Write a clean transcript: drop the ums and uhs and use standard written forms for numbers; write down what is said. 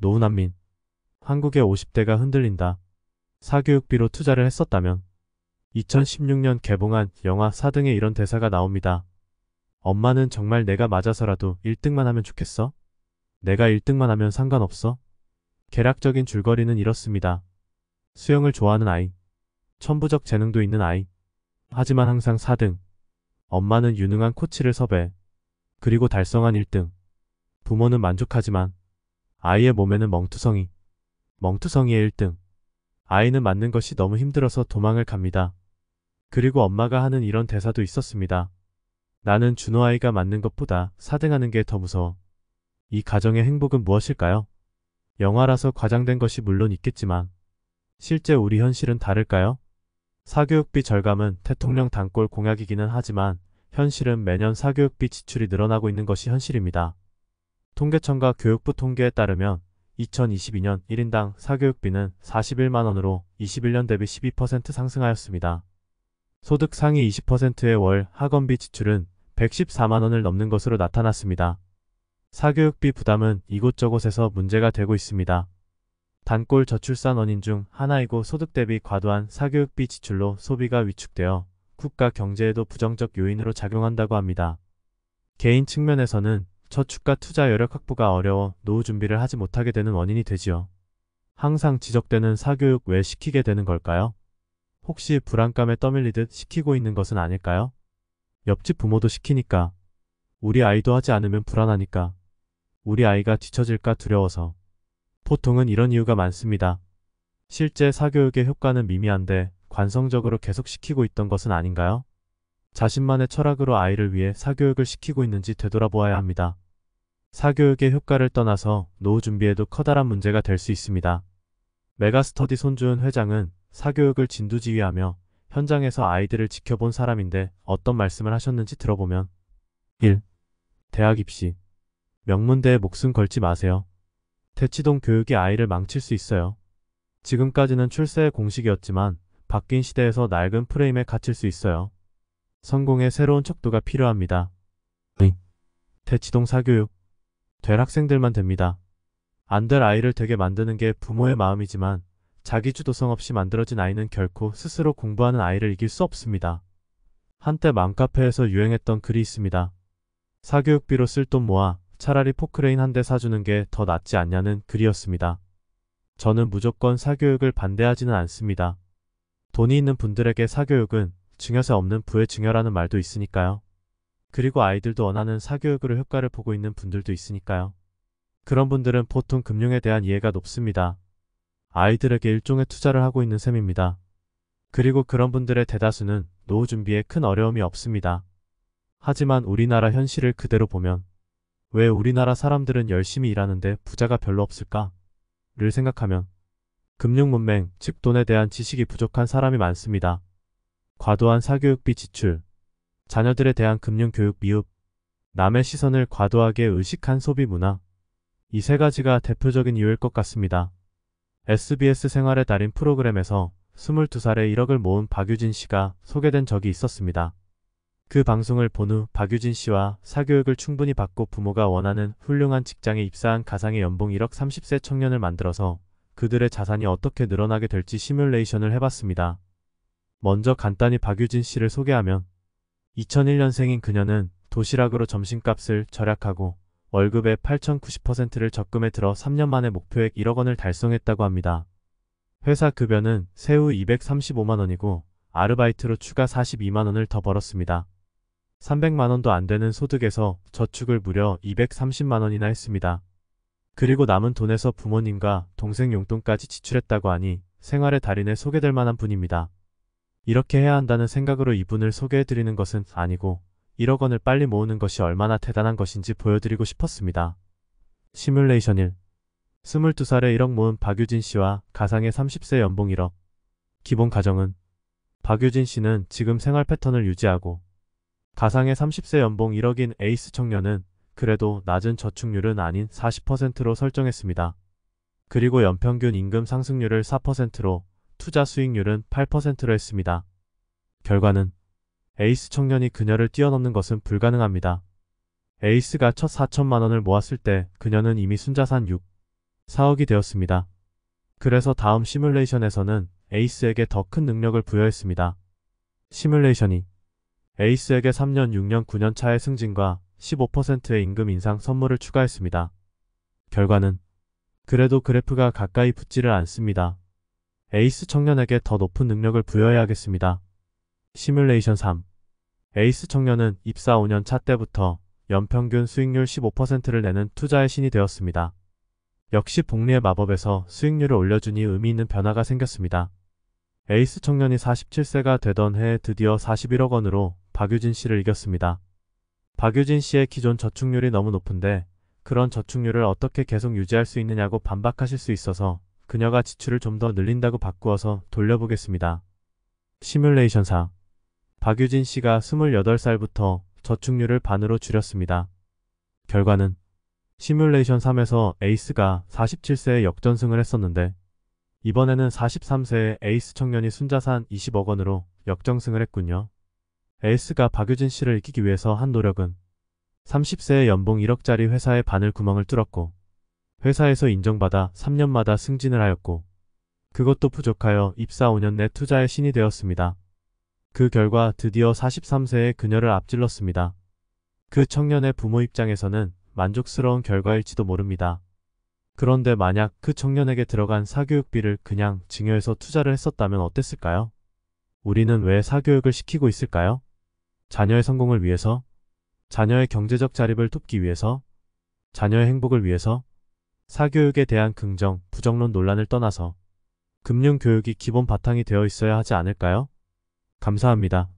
노후난민. 한국의 50대가 흔들린다. 사교육비로 투자를 했었다면. 2016년 개봉한 영화 4등에 이런 대사가 나옵니다. 엄마는 정말 내가 맞아서라도 1등만 하면 좋겠어? 내가 1등만 하면 상관없어? 개략적인 줄거리는 이렇습니다. 수영을 좋아하는 아이. 천부적 재능도 있는 아이. 하지만 항상 4등. 엄마는 유능한 코치를 섭외. 그리고 달성한 1등. 부모는 만족하지만 아이의 몸에는 멍투성이. 멍투성이의 1등. 아이는 맞는 것이 너무 힘들어서 도망을 갑니다. 그리고 엄마가 하는 이런 대사도 있었습니다. 나는 준호 아이가 맞는 것보다 4등하는 게 더 무서워. 이 가정의 행복은 무엇일까요? 영화라서 과장된 것이 물론 있겠지만 실제 우리 현실은 다를까요? 사교육비 절감은 대통령 단골 공약이기는 하지만 현실은 매년 사교육비 지출이 늘어나고 있는 것이 현실입니다. 통계청과 교육부 통계에 따르면 2022년 1인당 사교육비는 41만원으로 21년 대비 12% 상승하였습니다. 소득 상위 20%의 월 학원비 지출은 114만원을 넘는 것으로 나타났습니다. 사교육비 부담은 이곳저곳에서 문제가 되고 있습니다. 단골 저출산 원인 중 하나이고 소득 대비 과도한 사교육비 지출로 소비가 위축되어 국가 경제에도 부정적 요인으로 작용한다고 합니다. 개인 측면에서는 저축과 투자 여력 확보가 어려워 노후 준비를 하지 못하게 되는 원인이 되지요. 항상 지적되는 사교육 왜 시키게 되는 걸까요? 혹시 불안감에 떠밀리듯 시키고 있는 것은 아닐까요? 옆집 부모도 시키니까. 우리 아이도 하지 않으면 불안하니까. 우리 아이가 뒤처질까 두려워서. 보통은 이런 이유가 많습니다. 실제 사교육의 효과는 미미한데 관성적으로 계속 시키고 있던 것은 아닌가요? 자신만의 철학으로 아이를 위해 사교육을 시키고 있는지 되돌아보아야 합니다. 사교육의 효과를 떠나서 노후 준비에도 커다란 문제가 될 수 있습니다. 메가스터디 손주은 회장은 사교육을 진두지휘하며 현장에서 아이들을 지켜본 사람인데 어떤 말씀을 하셨는지 들어보면 1. 대학 입시. 명문대에 목숨 걸지 마세요. 대치동 교육이 아이를 망칠 수 있어요. 지금까지는 출세의 공식이었지만 바뀐 시대에서 낡은 프레임에 갇힐 수 있어요. 성공의 새로운 척도가 필요합니다. 2. 대치동 사교육. 될 학생들만 됩니다. 안 될 아이를 되게 만드는 게 부모의 마음이지만 자기 주도성 없이 만들어진 아이는 결코 스스로 공부하는 아이를 이길 수 없습니다. 한때 맘카페에서 유행했던 글이 있습니다. 사교육비로 쓸 돈 모아 차라리 포크레인 한 대 사주는 게 더 낫지 않냐는 글이었습니다. 저는 무조건 사교육을 반대하지는 않습니다. 돈이 있는 분들에게 사교육은 증여세 없는 부의 증여라는 말도 있으니까요. 그리고 아이들도 원하는 사교육으로 효과를 보고 있는 분들도 있으니까요. 그런 분들은 보통 금융에 대한 이해가 높습니다. 아이들에게 일종의 투자를 하고 있는 셈입니다. 그리고 그런 분들의 대다수는 노후 준비에 큰 어려움이 없습니다. 하지만 우리나라 현실을 그대로 보면 왜 우리나라 사람들은 열심히 일하는데 부자가 별로 없을까? 를 생각하면 금융문맹, 즉 돈에 대한 지식이 부족한 사람이 많습니다. 과도한 사교육비 지출, 자녀들에 대한 금융교육 미흡, 남의 시선을 과도하게 의식한 소비 문화. 이 세 가지가 대표적인 이유일 것 같습니다. SBS 생활의 달인 프로그램에서 22살에 1억을 모은 박유진 씨가 소개된 적이 있었습니다. 그 방송을 본 후 박유진 씨와 사교육을 충분히 받고 부모가 원하는 훌륭한 직장에 입사한 가상의 연봉 1억 30세 청년을 만들어서 그들의 자산이 어떻게 늘어나게 될지 시뮬레이션을 해봤습니다. 먼저 간단히 박유진 씨를 소개하면 2001년생인 그녀는 도시락으로 점심값을 절약하고 월급의 8,090%를 적금에 들어 3년 만에 목표액 1억 원을 달성했다고 합니다. 회사 급여는 세후 235만원이고 아르바이트로 추가 42만원을 더 벌었습니다. 300만원도 안 되는 소득에서 저축을 무려 230만원이나 했습니다. 그리고 남은 돈에서 부모님과 동생 용돈까지 지출했다고 하니 생활의 달인에 소개될 만한 분입니다. 이렇게 해야 한다는 생각으로 이분을 소개해드리는 것은 아니고 1억 원을 빨리 모으는 것이 얼마나 대단한 것인지 보여드리고 싶었습니다. 시뮬레이션 1. 22살에 1억 모은 박유진 씨와 가상의 30세 연봉 1억. 기본 가정은 박유진 씨는 지금 생활 패턴을 유지하고 가상의 30세 연봉 1억인 에이스 청년은 그래도 낮은 저축률은 아닌 40%로 설정했습니다. 그리고 연평균 임금 상승률을 4%로 투자 수익률은 8%로 했습니다. 결과는 에이스 청년이 그녀를 뛰어넘는 것은 불가능합니다. 에이스가 첫 4천만원을 모았을 때 그녀는 이미 순자산 6, 4억이 되었습니다. 그래서 다음 시뮬레이션에서는 에이스에게 더 큰 능력을 부여했습니다. 시뮬레이션이 에이스에게 3년, 6년, 9년 차의 승진과 15%의 임금 인상 선물을 추가했습니다. 결과는 그래도 그래프가 가까이 붙지를 않습니다. 에이스 청년에게 더 높은 능력을 부여해야겠습니다. 시뮬레이션 3. 에이스 청년은 입사 5년 차 때부터 연평균 수익률 15%를 내는 투자의 신이 되었습니다. 역시 복리의 마법에서 수익률을 올려주니 의미 있는 변화가 생겼습니다. 에이스 청년이 47세가 되던 해에 드디어 41억 원으로 박유진 씨를 이겼습니다. 박유진 씨의 기존 저축률이 너무 높은데 그런 저축률을 어떻게 계속 유지할 수 있느냐고 반박하실 수 있어서 그녀가 지출을 좀 더 늘린다고 바꾸어서 돌려보겠습니다. 시뮬레이션 4. 박유진 씨가 28살부터 저축률을 반으로 줄였습니다. 결과는 시뮬레이션 3에서 에이스가 47세에 역전승을 했었는데 이번에는 43세의 에이스 청년이 순자산 20억 원으로 역전승을 했군요. 에이스가 박유진 씨를 이기기 위해서 한 노력은 30세의 연봉 1억짜리 회사의 바늘 구멍을 뚫었고 회사에서 인정받아 3년마다 승진을 하였고 그것도 부족하여 입사 5년 내 투자의 신이 되었습니다. 그 결과 드디어 43세의 그녀를 앞질렀습니다. 그 청년의 부모 입장에서는 만족스러운 결과일지도 모릅니다. 그런데 만약 그 청년에게 들어간 사교육비를 그냥 증여해서 투자를 했었다면 어땠을까요? 우리는 왜 사교육을 시키고 있을까요? 자녀의 성공을 위해서? 자녀의 경제적 자립을 돕기 위해서? 자녀의 행복을 위해서? 사교육에 대한 긍정, 부정론 논란을 떠나서 금융교육이 기본 바탕이 되어 있어야 하지 않을까요? 감사합니다.